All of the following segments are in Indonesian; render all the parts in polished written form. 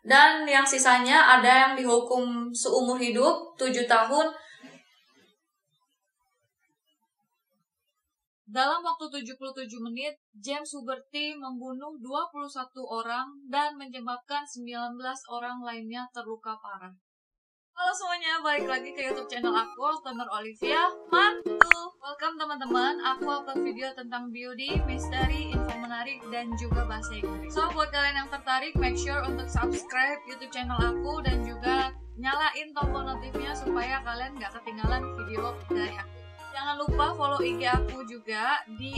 Dan yang sisanya ada yang dihukum seumur hidup 7 tahun. Dalam waktu 77 menit, James Huberty membunuh 21 orang dan menyebabkan 19 orang lainnya terluka parah. Halo semuanya, balik lagi ke YouTube channel aku, Altoner Olivia Mantul. Welcome teman-teman, aku upload video tentang beauty, misteri, info menarik, dan juga bahasa Inggris. So, buat kalian yang tertarik, make sure untuk subscribe YouTube channel aku dan juga nyalain tombol notifnya supaya kalian gak ketinggalan video dari aku. Jangan lupa follow IG aku juga di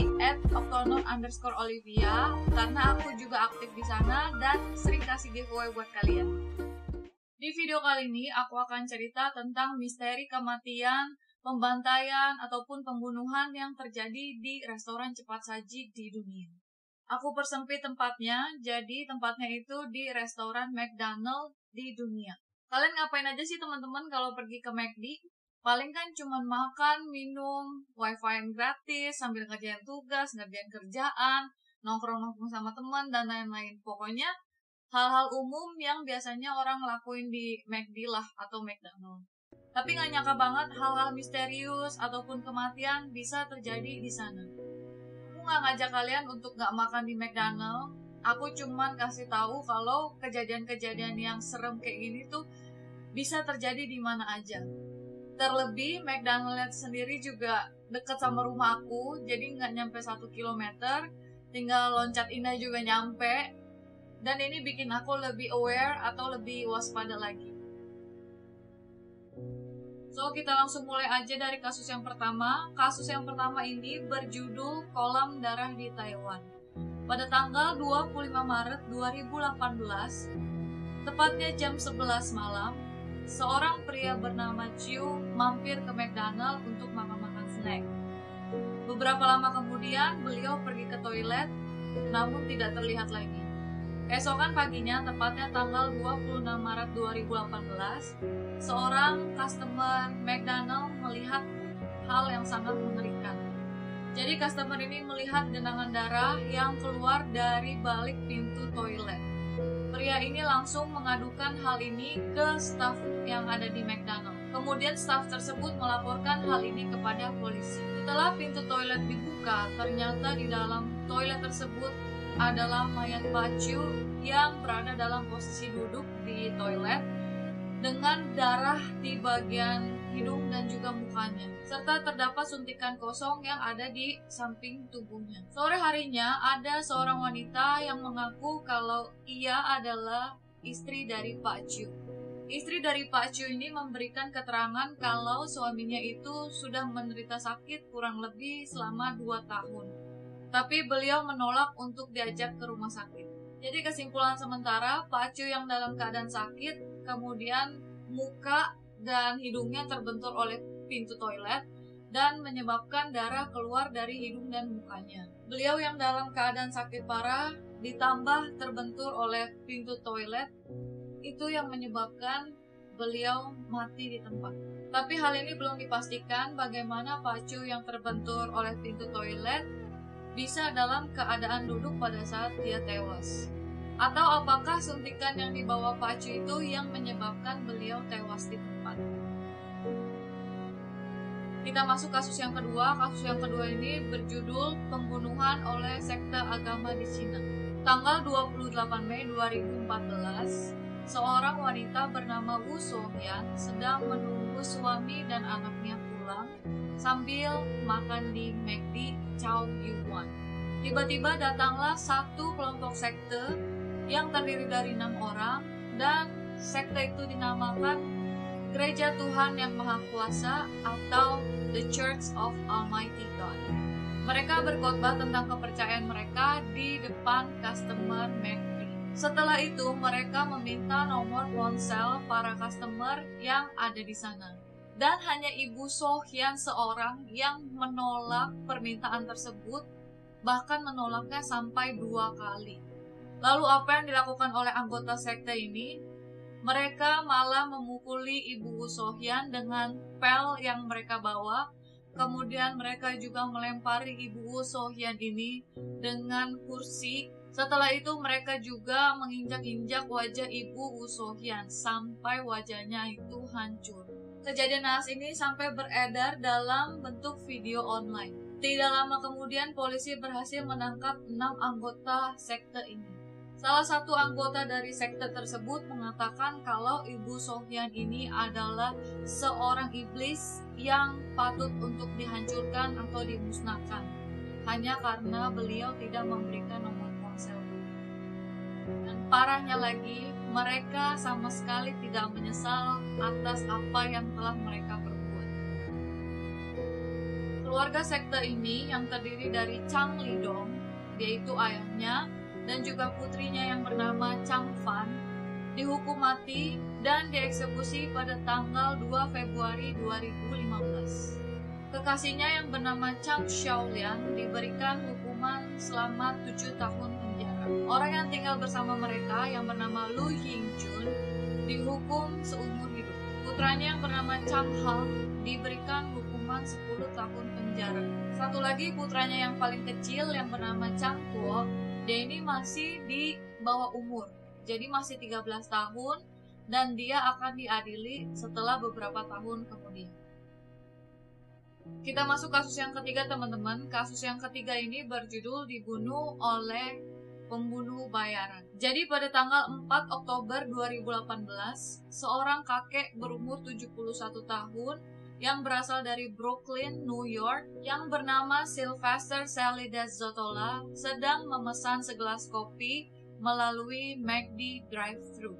@octoner_olivia karena aku juga aktif di sana dan sering kasih giveaway buat kalian. Di video kali ini, aku akan cerita tentang misteri kematian, pembantaian, ataupun pembunuhan yang terjadi di restoran cepat saji di dunia. Aku persempit tempatnya, jadi tempatnya itu di restoran McDonald di dunia. Kalian ngapain aja sih teman-teman kalau pergi ke McD? Paling kan cuma makan, minum, wifi yang gratis, sambil ngerjain tugas, ngerjain kerjaan, nongkrong-nongkrong sama teman, dan lain-lain. Pokoknya hal-hal umum yang biasanya orang lakuin di McD lah atau McDonald. Tapi nggak nyangka banget hal-hal misterius ataupun kematian bisa terjadi di sana. Aku nggak ngajak kalian untuk nggak makan di McDonald. Aku cuman kasih tahu kalau kejadian-kejadian yang serem kayak gini tuh bisa terjadi di mana aja. Terlebih McDonald sendiri juga deket sama rumah aku, jadi nggak nyampe 1 kilometer. Tinggal loncat indah juga nyampe. Dan ini bikin aku lebih aware atau lebih waspada lagi. So, kita langsung mulai aja dari kasus yang pertama. Kasus yang pertama ini berjudul Kolam Darah di Taiwan. Pada tanggal 25 Maret 2018, tepatnya jam 11 malam, seorang pria bernama Chiu mampir ke McDonald untuk makan-makan snack. Beberapa lama kemudian, beliau pergi ke toilet, namun tidak terlihat lagi. Keesokan paginya, tepatnya tanggal 26 Maret 2018, seorang customer McDonald melihat hal yang sangat mengerikan. Jadi customer ini melihat genangan darah yang keluar dari balik pintu toilet. Pria ini langsung mengadukan hal ini ke staf yang ada di McDonald. Kemudian staf tersebut melaporkan hal ini kepada polisi. Setelah pintu toilet dibuka, ternyata di dalam toilet tersebut adalah mayat Pak Chiu yang berada dalam posisi duduk di toilet dengan darah di bagian hidung dan juga mukanya, serta terdapat suntikan kosong yang ada di samping tubuhnya. Sore harinya ada seorang wanita yang mengaku kalau ia adalah istri dari Pak Chiu. Istri dari Pak Chiu ini memberikan keterangan kalau suaminya itu sudah menderita sakit kurang lebih selama 2 tahun. Tapi beliau menolak untuk diajak ke rumah sakit. Jadi kesimpulan sementara, Pak Chiu yang dalam keadaan sakit, kemudian muka dan hidungnya terbentur oleh pintu toilet dan menyebabkan darah keluar dari hidung dan mukanya. Beliau yang dalam keadaan sakit parah ditambah terbentur oleh pintu toilet, itu yang menyebabkan beliau mati di tempat. Tapi hal ini belum dipastikan bagaimana Pak Chiu yang terbentur oleh pintu toilet bisa dalam keadaan duduk pada saat dia tewas. Atau apakah suntikan yang dibawa Pak Chiu itu yang menyebabkan beliau tewas di tempat. Kita masuk kasus yang kedua. Kasus yang kedua ini berjudul pembunuhan oleh sekte agama di Cina. Tanggal 28 Mei 2014, seorang wanita bernama Wu Sohian sedang menunggu suami dan anaknya pulang sambil makan di McD Chow Yun. Tiba-tiba datanglah satu kelompok sekte yang terdiri dari 6 orang, dan sekte itu dinamakan Gereja Tuhan Yang Maha Kuasa atau The Church of Almighty God. Mereka berkhotbah tentang kepercayaan mereka di depan customer McD. Setelah itu mereka meminta nomor ponsel para customer yang ada di sana. Dan hanya Ibu Sohian seorang yang menolak permintaan tersebut, bahkan menolaknya sampai 2 kali. Lalu apa yang dilakukan oleh anggota sekte ini? Mereka malah memukuli Ibu Sohian dengan pel yang mereka bawa. Kemudian mereka juga melempari Ibu Sohian ini dengan kursi Setelah itu mereka juga menginjak-injak wajah Ibu Woo So-hyun sampai wajahnya itu hancur. Kejadian naas ini sampai beredar dalam bentuk video online. Tidak lama kemudian polisi berhasil menangkap 6 anggota sekte ini. Salah satu anggota dari sekte tersebut mengatakan kalau Ibu So-hyun ini adalah seorang iblis yang patut untuk dihancurkan atau dimusnahkan, hanya karena beliau tidak memberikan nomor ponsel. Dan parahnya lagi, mereka sama sekali tidak menyesal atas apa yang telah mereka perbuat. Keluarga sekte ini yang terdiri dari Chang Li-dong, yaitu ayahnya, dan juga putrinya yang bernama Chang Fan, dihukum mati dan dieksekusi pada tanggal 2 Februari 2015. Kekasihnya yang bernama Chang Xiaolian diberikan hukuman selama 7 tahun penjara. Orang yang tinggal bersama mereka yang bernama Lu Ying-jun dihukum seumur hidup. Putranya yang bernama Chang Hang diberikan hukuman 10 tahun penjara. Satu lagi putranya yang paling kecil yang bernama Chang Tuo, dia ini masih di bawah umur, jadi masih 13 tahun dan dia akan diadili setelah beberapa tahun kemudian. Kita masuk kasus yang ketiga, teman-teman. Kasus yang ketiga ini berjudul dibunuh oleh pembunuh bayaran. Jadi pada tanggal 4 Oktober 2018, seorang kakek berumur 71 tahun yang berasal dari Brooklyn, New York, yang bernama Sylvester Salidas Zotola sedang memesan segelas kopi melalui McD drive-thru.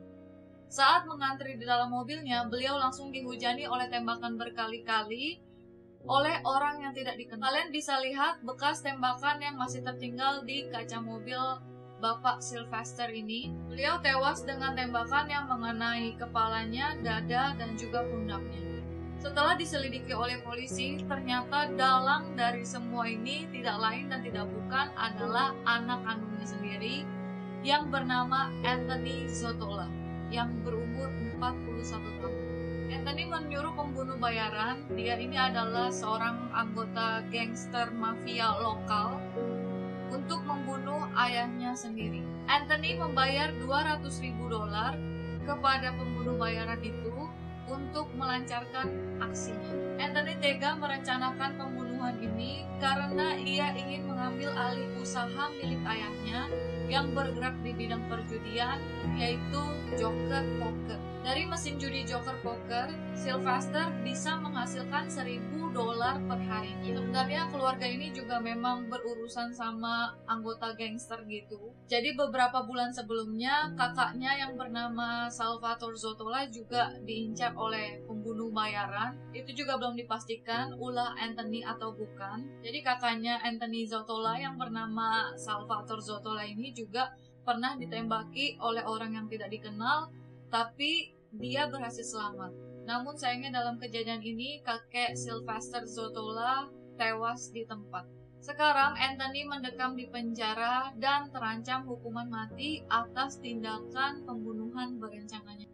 Saat mengantri di dalam mobilnya, beliau langsung dihujani oleh tembakan berkali-kali oleh orang yang tidak dikenal. Kalian bisa lihat bekas tembakan yang masih tertinggal di kaca mobil Bapak Sylvester ini. Beliau tewas dengan tembakan yang mengenai kepalanya, dada, dan juga pundaknya. Setelah diselidiki oleh polisi, ternyata dalang dari semua ini tidak lain dan tidak bukan adalah anak kandungnya sendiri yang bernama Anthony Zotola yang berumur 41 tahun. Anthony menyuruh pembunuh bayaran, dia ini adalah seorang anggota gangster mafia lokal, untuk membunuh ayahnya sendiri. Anthony membayar $200.000 kepada pembunuh bayaran itu untuk melancarkan aksinya. Anthony tega merencanakan pembunuhan ini karena ia ingin mengambil alih usaha milik ayahnya yang bergerak di bidang perjudian, yaitu Joker Poker. Dari mesin judi Joker Poker, Sylvester bisa menghasilkan $1.000 per hari. Sebenarnya keluarga ini juga memang berurusan sama anggota gangster gitu. Jadi beberapa bulan sebelumnya, kakaknya yang bernama Salvatore Zotola juga diincar oleh pembunuh bayaran. Itu juga belum dipastikan ulah Anthony atau bukan. Jadi kakaknya Anthony Zotola yang bernama Salvatore Zotola ini juga pernah ditembaki oleh orang yang tidak dikenal, tapi dia berhasil selamat. Namun sayangnya dalam kejadian ini kakek Sylvester Zotola tewas di tempat. Sekarang Anthony mendekam di penjara dan terancam hukuman mati atas tindakan pembunuhan berencananya.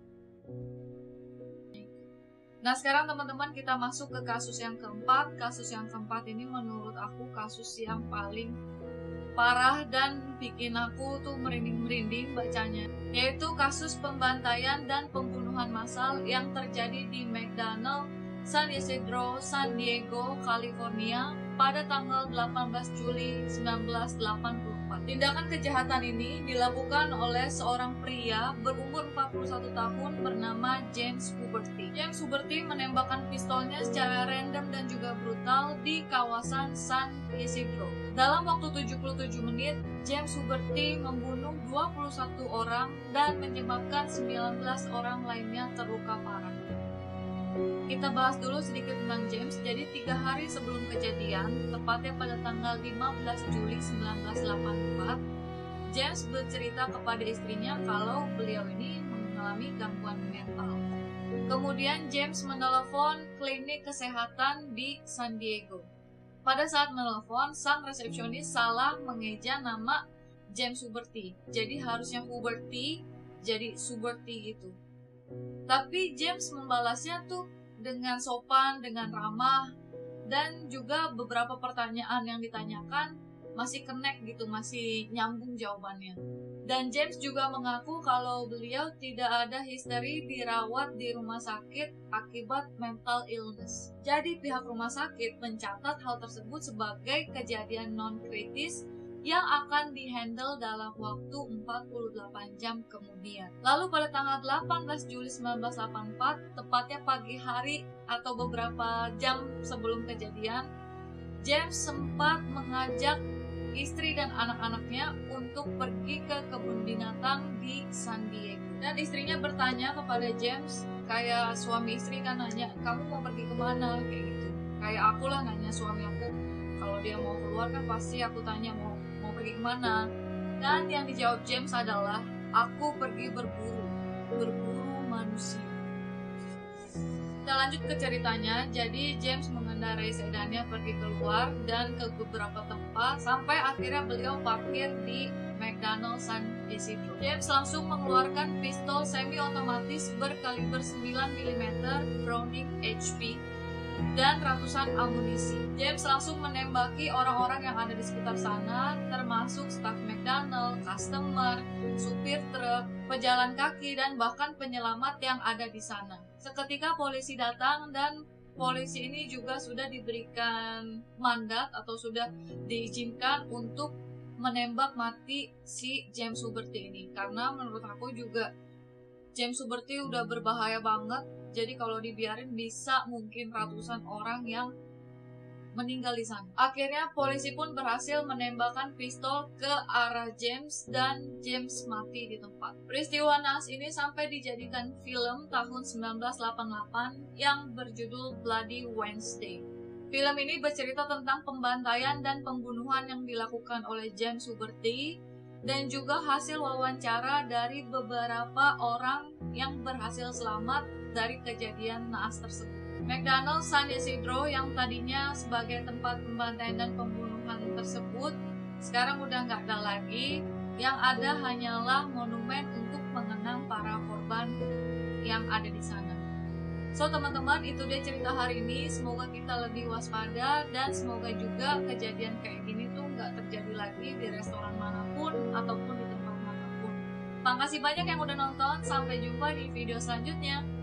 Nah sekarang teman-teman kita masuk ke kasus yang keempat. Kasus yang keempat ini menurut aku kasus yang paling parah dan bikin aku tuh merinding-merinding bacanya, yaitu kasus pembantaian dan pembunuhan massal yang terjadi di McDonald San Isidro, San Diego, California pada tanggal 18 Juli 1984. Tindakan kejahatan ini dilakukan oleh seorang pria berumur 41 tahun bernama James Huberty. James Huberty menembakkan pistolnya secara random dan juga brutal di kawasan San Isidro. Dalam waktu 77 menit, James Huberty membunuh 21 orang dan menyebabkan 19 orang lainnya terluka parah. Kita bahas dulu sedikit tentang James. Jadi 3 hari sebelum kejadian, tepatnya pada tanggal 15 Juli 1984, James bercerita kepada istrinya kalau beliau ini mengalami gangguan mental. Kemudian James menelepon klinik kesehatan di San Diego. Pada saat menelepon, sang resepsionis salah mengeja nama James Huberty. Jadi harusnya Huberty jadi Suberty gitu. Tapi James membalasnya tuh dengan sopan, dengan ramah, dan juga beberapa pertanyaan yang ditanyakan masih connect gitu, masih nyambung jawabannya. Dan James juga mengaku kalau beliau tidak ada history dirawat di rumah sakit akibat mental illness. Jadi pihak rumah sakit mencatat hal tersebut sebagai kejadian non-kritis yang akan dihandle dalam waktu 48 jam kemudian. Lalu pada tanggal 18 Juli 1984, tepatnya pagi hari atau beberapa jam sebelum kejadian, James sempat mengajak istri dan anak-anaknya untuk pergi ke kebun binatang di San Diego. Dan istrinya bertanya kepada James, kayak suami istri kan nanya, kamu mau pergi kemana? Kayak gitu. Kayak aku lah nanya suami aku, kalau dia mau keluar kan pasti aku tanya mau pergi kemana. Dan yang dijawab James adalah, aku pergi berburu manusia. Kita lanjut ke ceritanya. Jadi James mengendarai sedannya pergi keluar dan ke beberapa tempat sampai akhirnya beliau parkir di McDonald's San Isidro. James langsung mengeluarkan pistol semi otomatis berkaliber 9 mm Browning HP dan ratusan amunisi. James langsung menembaki orang-orang yang ada di sekitar sana, termasuk staf McDonald, customer, supir truk, pejalan kaki, dan bahkan penyelamat yang ada di sana. Seketika polisi datang dan polisi ini juga sudah diberikan mandat atau sudah diizinkan untuk menembak mati si James Huberty ini. Karena menurut aku juga James Huberty udah berbahaya banget. Jadi kalau dibiarin bisa mungkin ratusan orang yang meninggal di sana. Akhirnya polisi pun berhasil menembakkan pistol ke arah James dan James mati di tempat. Peristiwa naas ini sampai dijadikan film tahun 1988 yang berjudul Bloody Wednesday. Film ini bercerita tentang pembantaian dan pembunuhan yang dilakukan oleh James Huberty dan juga hasil wawancara dari beberapa orang yang berhasil selamat dari kejadian naas tersebut. McDonald's San Isidro yang tadinya sebagai tempat pembantaian dan pembunuhan tersebut sekarang udah nggak ada lagi. Yang ada hanyalah monumen untuk mengenang para korban yang ada di sana. So teman-teman, itu dia cerita hari ini. Semoga kita lebih waspada dan semoga juga kejadian kayak gini tuh nggak terjadi lagi di restoran manapun ataupun di tempat manapun. Makasih banyak yang udah nonton. Sampai jumpa di video selanjutnya.